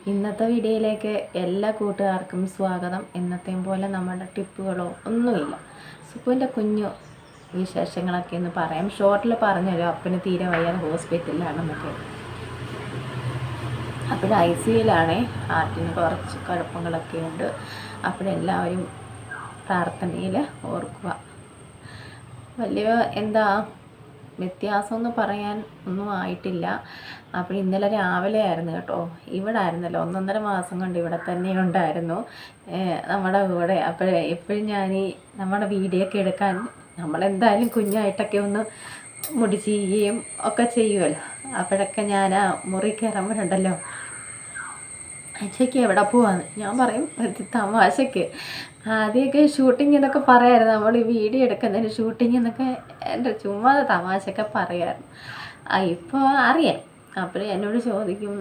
ഇന്നത്തെ വീഡിയോയിലേക്ക് എല്ലാ കൂട്ടുകാർക്കും സ്വാഗതം. ഇന്നത്തെയും പോലെ നമ്മുടെ ടിപ്പുകളോ ഒന്നുമില്ല. സുഖുവിൻ്റെ കുഞ്ഞു വിശേഷങ്ങളൊക്കെ ഒന്ന് പറയാം. ഷോർട്ടിൽ പറഞ്ഞല്ലോ, അപ്പന് തീരെ വയ്യാതെ ഹോസ്പിറ്റലിലാണെന്നൊക്കെ. അപ്പോൾ ICUയിലാണേ, ഹാർട്ടിന് കുറച്ച് കുഴപ്പങ്ങളൊക്കെ ഉണ്ട്. അപ്പോഴെല്ലാവരും പ്രാർത്ഥനയിൽ ഓർക്കുക. വലിയ എന്താ വ്യത്യാസമെന്ന് പറയാൻ ഒന്നും ആയിട്ടില്ല. അപ്പോൾ ഇന്നലെ രാവിലെ ആയിരുന്നു കേട്ടോ, ഇവിടെ ആയിരുന്നല്ലോ, 1.5 മാസം കൊണ്ട് ഇവിടെ തന്നെ ഉണ്ടായിരുന്നു നമ്മുടെ കൂടെ. എപ്പോഴും ഞാൻ നമ്മുടെ വീഡിയോ ഒക്കെ എടുക്കാൻ നമ്മളെന്തായാലും കുഞ്ഞായിട്ടൊക്കെ ഒന്ന് മുടി ചെയ്യുകയും ഒക്കെ ചെയ്യുമല്ലോ. അപ്പോഴൊക്കെ ഞാൻ ആ മുറി കയറുമ്പോഴുണ്ടല്ലോ, അച്ഛയ്ക്ക് എവിടെ പോവാന്ന് ഞാൻ പറയും തമാശയ്ക്ക്. ആദ്യമൊക്കെ ഷൂട്ടിംഗ് എന്നൊക്കെ പറയാമായിരുന്നു, നമ്മൾ ഈ വീഡിയോ എടുക്കുന്നതിന് ഷൂട്ടിംഗ് എന്നൊക്കെ എൻ്റെ ചുമ്മാ തമാശയൊക്കെ പറയാമായിരുന്നു. ഇപ്പോൾ അറിയാം. അപ്പോൾ എന്നോട് ചോദിക്കും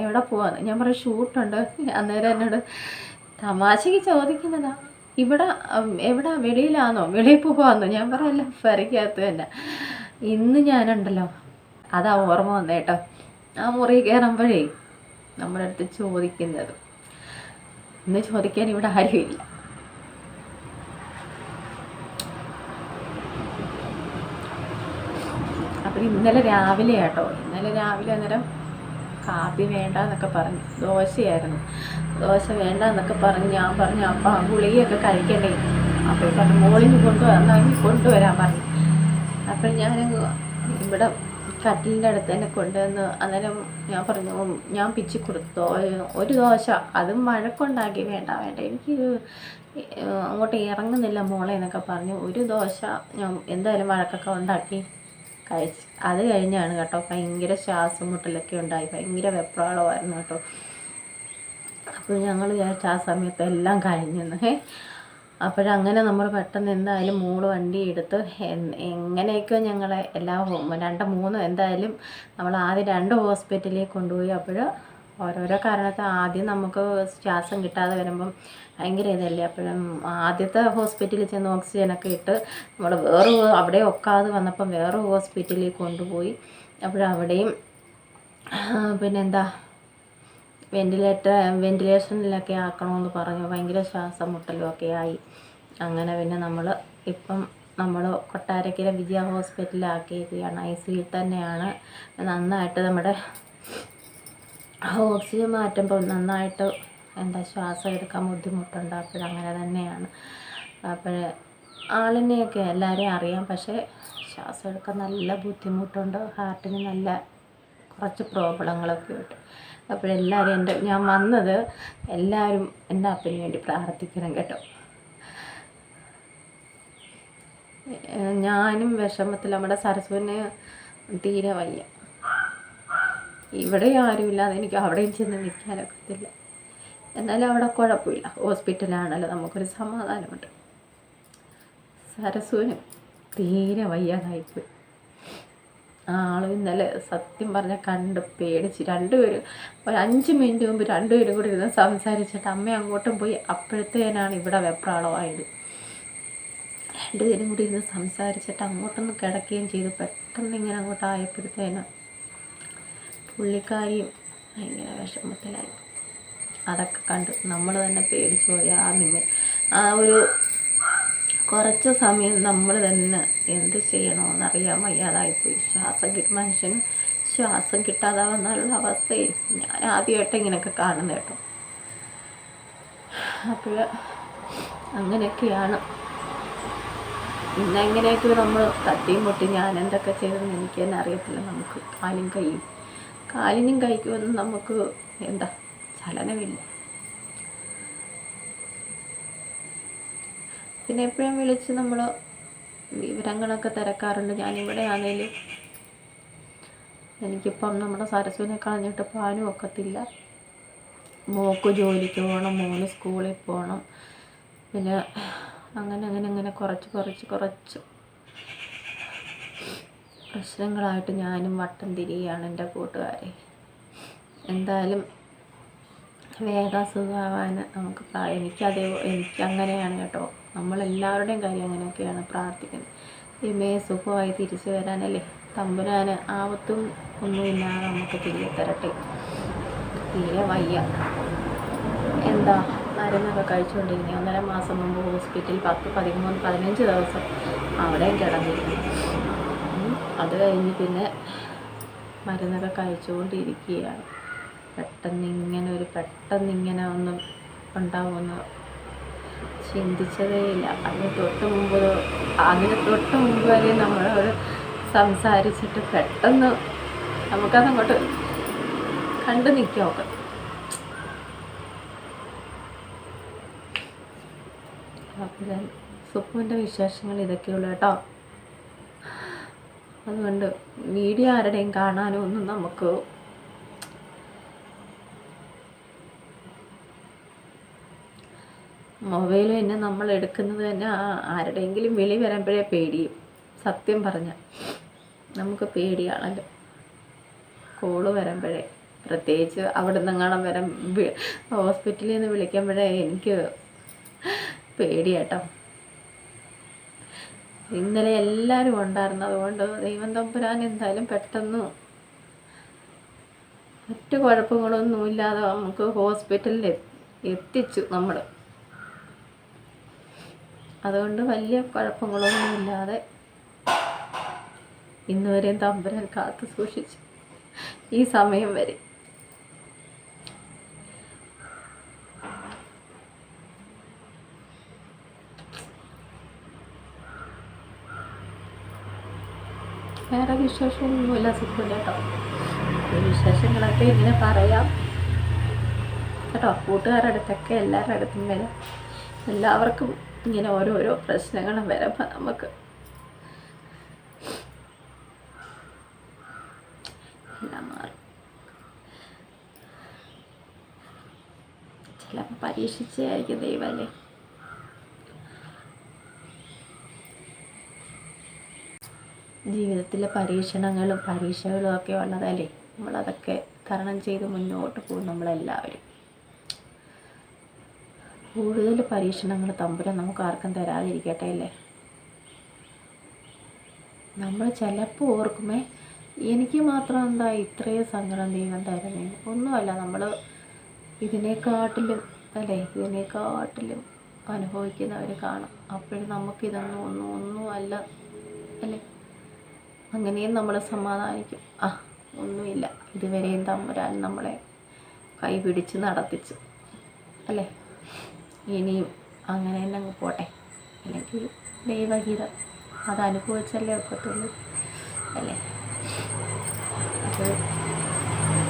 എവിടെ പോവാന്ന്, ഞാൻ പറയും ഷൂട്ടുണ്ട്. അന്നേരം എന്നോട് തമാശയ്ക്ക് ചോദിക്കുന്നതാ, ഇവിടെ എവിടെ വെളിയിലാണോ, വെളിയിൽ പോവാന്നോ? ഞാൻ പറയല്ല, പെരയ്ക്കകത്ത് തന്നെ. ഇന്ന് ഞാനുണ്ടല്ലോ, അതാ ഓർമ്മ വന്നേട്ടോ, ആ മുറി കയറുമ്പോഴേ നമ്മുടെ അടുത്ത് ചോദിക്കുന്നത്. ഇന്ന് ചോദിക്കാൻ ഇവിടെ ആരുമില്ല. അപ്പോൾ ഇന്നലെ രാവിലെ അന്നേരം കാപ്പി വേണ്ട എന്നൊക്കെ പറഞ്ഞു, ദോശയായിരുന്നു. ദോശ വേണ്ട എന്നൊക്കെ പറഞ്ഞ് ഞാൻ പറഞ്ഞു അപ്പം ഗുളികയൊക്കെ കഴിക്കണ്ടേ. അപ്പോൾ പറഞ്ഞു മോളിന് കൊണ്ടുവരാൻ പറഞ്ഞു. അപ്പോൾ ഞാൻ ഇവിടെ കട്ടിലിൻ്റെ അടുത്ത് തന്നെ കൊണ്ടുവന്ന് അന്നേരം ഞാൻ പറഞ്ഞു, ഞാൻ പിച്ചി കൊടുത്തു ഒരു ദോശ. അതും വഴക്കുണ്ടാക്കി, വേണ്ട എനിക്ക് അങ്ങോട്ട് ഇറങ്ങുന്നില്ല മോളെ എന്നൊക്കെ പറഞ്ഞു ഒരു ദോശ ഞാൻ എന്തായാലും വഴക്കൊക്കെ ഉണ്ടാക്കി കഴിച്ച്. അത് കഴിഞ്ഞാണ് കേട്ടോ ഭയങ്കര ശ്വാസം മുട്ടലൊക്കെ ഉണ്ടായി, ഭയങ്കര വെപ്രാളമായിരുന്നു കേട്ടോ. അപ്പോൾ ഞങ്ങൾ വിചാരിച്ച ആ സമയത്ത് എല്ലാം കഴിഞ്ഞെന്ന്. അപ്പോഴങ്ങനെ നമ്മൾ പെട്ടെന്ന് എന്തായാലും മോള് വണ്ടി എടുത്ത് എങ്ങനെയൊക്കെയോ ഞങ്ങളെ എല്ലാ 2-3 എന്തായാലും നമ്മൾ ആദ്യം 2 ഹോസ്പിറ്റലിൽ കൊണ്ടുപോയി. അപ്പോൾ ഓരോരോ കാരണത്താൽ ആദ്യം നമുക്ക് ശ്വാസം കിട്ടാതെ വരുമ്പം ഭയങ്കര ഇതല്ലേ. അപ്പോഴും ആദ്യത്തെ ഹോസ്പിറ്റലിൽ ചെന്ന് ഓക്സിജനൊക്കെ ഇട്ട് നമ്മൾ അവിടെ ഒക്കാതെ വന്നപ്പം വേറെ ഹോസ്പിറ്റലിൽ കൊണ്ടുപോയി. അപ്പോഴവിടെയും പിന്നെന്താ വെന്റിലേഷനിലൊക്കെ ആക്കണമെന്ന് പറഞ്ഞു, ഭയങ്കര ശ്വാസം മുട്ടലും ഒക്കെ ആയി. അങ്ങനെ പിന്നെ നമ്മൾ കൊട്ടാരക്കര വിജയ ഹോസ്പിറ്റലിലാക്കിയിരിക്കുകയാണ്. ICUയിൽ തന്നെയാണ്. നന്നായിട്ട് നമ്മുടെ ഓക്സിജൻ മാറ്റുമ്പോൾ നന്നായിട്ട് ശ്വാസം എടുക്കാൻ ബുദ്ധിമുട്ടുണ്ട്. അപ്പോഴങ്ങനെ തന്നെയാണ്. അപ്പോൾ ആളിനെയൊക്കെ എല്ലാവരെയും അറിയാം, പക്ഷേ ശ്വാസം എടുക്കാൻ നല്ല ബുദ്ധിമുട്ടുണ്ട്. ഹാർട്ടിന് നല്ല കുറച്ച് പ്രോബ്ലങ്ങളൊക്കെ ഉണ്ട്. അപ്പോഴെല്ലാവരും ഞാൻ വന്നത് എല്ലാവരും എൻ്റെ അപ്പന് വേണ്ടി പ്രാർത്ഥിക്കണം കേട്ടോ. ഞാനും വിഷമത്തിൽ, നമ്മുടെ സരസ്വന് തീരെ വയ്യ. ഇവിടെ ആരുമില്ലാതെ എനിക്ക് അവിടെയും ചെന്ന് നിൽക്കാനൊക്കത്തില്ല. എന്നാലും അവിടെ കുഴപ്പമില്ല, ഹോസ്പിറ്റലാണല്ലോ, നമുക്കൊരു സമാധാനമുണ്ട്. സരസ്വനും തീരെ വയ്യാതായിപ്പോയി. ആളും ഇന്നലെ സത്യം പറഞ്ഞാൽ കണ്ട് പേടിച്ച്. രണ്ടുപേരും ഒരു 5 മിനിറ്റ് മുമ്പ് രണ്ടുപേരും കൂടി ഇരുന്ന് സംസാരിച്ചിട്ട് അമ്മ അങ്ങോട്ടും പോയി. അപ്പോഴത്തേനാണ് ഇവിടെ വെപ്രാളമായത്. രണ്ടുപേരും കൂടി ഇരുന്ന് സംസാരിച്ചിട്ട് അങ്ങോട്ടൊന്ന് കിടക്കുകയും ചെയ്തു. പെട്ടെന്ന് ഇങ്ങനെ അങ്ങോട്ടായപ്പോഴത്തേന് പുള്ളിക്കാരിയും ഭയങ്കര വിഷമത്തിലായി. അതൊക്കെ കണ്ട് നമ്മൾ തന്നെ പേടിച്ചു പോയി. ആ ഒരു കുറച്ച് സമയം നമ്മൾ തന്നെ എന്ത് ചെയ്യണമെന്നറിയാൻ വയ്യാതായിപ്പോയി. മനുഷ്യന് ശ്വാസം കിട്ടാതെ വന്നാലുള്ള അവസ്ഥയെ ഞാൻ ആദ്യമായിട്ട് ഇങ്ങനെയൊക്കെ കാണുന്നത് കേട്ടോ. അപ്പോൾ അങ്ങനെയൊക്കെയാണ്. എങ്ങനെയൊക്കെ നമ്മൾ തട്ടിയും പൊട്ടി ഞാൻ എന്തൊക്കെ ചെയ്തെന്ന് എനിക്ക് തന്നെ അറിയത്തില്ല. നമുക്ക് കാലിനും കൈക്കുമൊന്നും നമുക്ക് ചലനമില്ല. പിന്നെ എപ്പോഴും വിളിച്ച് നമ്മൾ വിവരങ്ങളൊക്കെ തിരക്കാറുണ്ട്. ഞാനിവിടെ ആണെങ്കിലും എനിക്കിപ്പം നമ്മുടെ സരസ്വനെ കളഞ്ഞിട്ട് പാലും ഒക്കത്തില്ല. മോക്ക് ജോലിക്ക് പോകണം, മോന് സ്കൂളിൽ പോകണം. പിന്നെ അങ്ങനെ കുറച്ച് പ്രശ്നങ്ങളായിട്ട് ഞാനും വട്ടം തിരിയുകയാണ് എൻ്റെ കൂട്ടുകാരെ. എന്തായാലും വേഗം സുഖമാവാൻ നമുക്ക് എനിക്കങ്ങനെയാണ് കേട്ടോ. നമ്മളെല്ലാവരുടെയും കാര്യം അങ്ങനെയൊക്കെയാണ് പ്രാർത്ഥിക്കുന്നത്. ഇമേ സുഖമായി തിരിച്ചു വരാനല്ലേ തമ്പുരാന് ആപത്തും ഒന്നുമില്ലാതെ നമുക്ക് തിരികെ തരട്ടെ. തീരെ വയ്യ. എന്താ മരുന്നൊക്കെ കഴിച്ചുകൊണ്ടിരുന്നത്. 1.5 മാസം മുമ്പ് ഹോസ്പിറ്റലിൽ 10, 13, 15 ദിവസം അവിടെയും കിടന്നിരുന്നു. അത് കഴിഞ്ഞ് പിന്നെ മരുന്നൊക്കെ കഴിച്ചുകൊണ്ടിരിക്കുകയാണ്. പെട്ടെന്നിങ്ങനെ ഒന്നും ഉണ്ടാവുമെന്ന് ചിന്തിച്ചതേയില്ല. അതിന് തൊട്ട് മുമ്പ് വരെ നമ്മളോട് സംസാരിച്ചിട്ട് പെട്ടെന്ന് നമുക്കതങ്ങോട്ട് കണ്ടു നിൽക്കാമൊക്കെ. അപ്പോൾ സുപ്പുവിൻ്റെ വിശേഷങ്ങൾ ഇതൊക്കെയുള്ളൂ കേട്ടോ. അതുകൊണ്ട് വീഡിയോ ആരുടെയും കാണാനോ ഒന്നും നമുക്ക് മൊബൈൽ തന്നെ നമ്മൾ എടുക്കുന്നത് തന്നെ ആരുടെയെങ്കിലും വിളി വരുമ്പോഴേ പേടിയും. സത്യം പറഞ്ഞാൽ നമുക്ക് പേടിയാണല്ലോ കോള് വരുമ്പോഴേ, പ്രത്യേകിച്ച് അവിടെ നിന്നെങ്ങാണം ഹോസ്പിറ്റലിൽ നിന്ന് വിളിക്കുമ്പോഴേ എനിക്ക് പേടിയാട്ടോ. ഇന്നലെ എല്ലാവരും ഉണ്ടായിരുന്നു. അതുകൊണ്ട് ദൈവം തമ്പുരാൻ എന്തായാലും പെട്ടെന്ന് മറ്റു കുഴപ്പങ്ങളൊന്നുമില്ലാതെ നമുക്ക് ഹോസ്പിറ്റലിൽ എത്തിച്ചു നമ്മൾ. അതുകൊണ്ട് വലിയ കുഴപ്പങ്ങളൊന്നുമില്ലാതെ ഇന്നുവരെയും തമ്പുരാൻ കാത്തു സൂക്ഷിച്ചു ഈ സമയം വരെ. വേറെ വിശേഷമൊന്നുമില്ല സുഖമില്ല കേട്ടോ. ഈ വിശേഷങ്ങളൊക്കെ ഇങ്ങനെ പറയാം കേട്ടോ. കൂട്ടുകാരുടെ അടുത്തൊക്കെ എല്ലാവരുടെ അടുത്തും വരാം. എല്ലാവർക്കും ഇങ്ങനെ ഓരോരോ പ്രശ്നങ്ങളും വരുമ്പോൾ നമുക്ക് എല്ലാം മാറും. ചിലപ്പോൾ പരീക്ഷിച്ചായിരിക്കും ദൈവമല്ലേ. ജീവിതത്തിലെ പരീക്ഷകളും ഒക്കെ ഉള്ളതല്ലേ. നമ്മളതൊക്കെ തരണം ചെയ്ത് മുന്നോട്ട് പോകും നമ്മളെല്ലാവരും. കൂടുതൽ പരീക്ഷണങ്ങൾ തമ്പുരാൻ നമുക്ക് ആർക്കും തരാതിരിക്കട്ടെ അല്ലേ. നമ്മൾ ചിലപ്പോൾ ഓർക്കുമേ, എനിക്ക് മാത്രം എന്താ ഇത്രയും സങ്കടം ദൈവം തരുന്നേ. ഒന്നുമല്ല, നമ്മൾ ഇതിനെക്കാട്ടിലും അനുഭവിക്കുന്നവർ കാണും. അപ്പോഴും നമുക്കിതൊന്നും അല്ല അല്ലേ. അങ്ങനെയും നമ്മൾ സമാധാനിക്കും. ഒന്നുമില്ല, ഇതുവരെയും തമ്പുരാൻ നമ്മളെ കൈപിടിച്ച് നടത്തിച്ചു അല്ലേ. ഇനിയും അങ്ങനെ തന്നെ അങ്ങ് പോട്ടെ. അല്ലെങ്കിൽ ദൈവഹിതം അതനുഭവിച്ചല്ലേ ഒക്കത്തുള്ളൂ അല്ലേ. അത്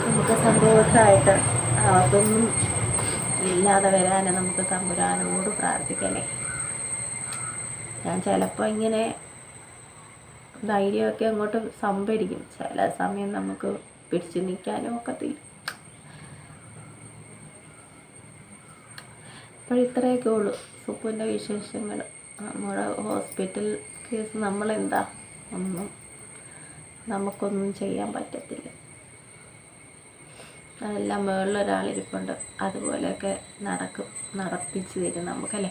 നമുക്ക് സന്തോഷമായിട്ട് അതൊന്നും ഇല്ലാതെ വരാൻ നമുക്ക് തമ്പുരാനോട് പ്രാർത്ഥിക്കല്ലേ. ഞാൻ ചിലപ്പോൾ ഇങ്ങനെ ധൈര്യമൊക്കെ അങ്ങോട്ട് സംഭരിക്കും. ചില സമയം നമുക്ക് പിടിച്ചു നിൽക്കാനും ഒക്കത്തില്ല. അപ്പോൾ ഇത്രയൊക്കെ ഉള്ളൂ സുപ്പുവിൻ്റെ വിശേഷങ്ങൾ. നമ്മുടെ ഹോസ്പിറ്റൽ കേസ് നമുക്കൊന്നും ചെയ്യാൻ പറ്റത്തില്ല. അതെല്ലാം മുകളിലൊരാളിരിപ്പുണ്ട്, അതുപോലെയൊക്കെ നടപ്പിച്ച് തരും നമുക്കല്ലേ.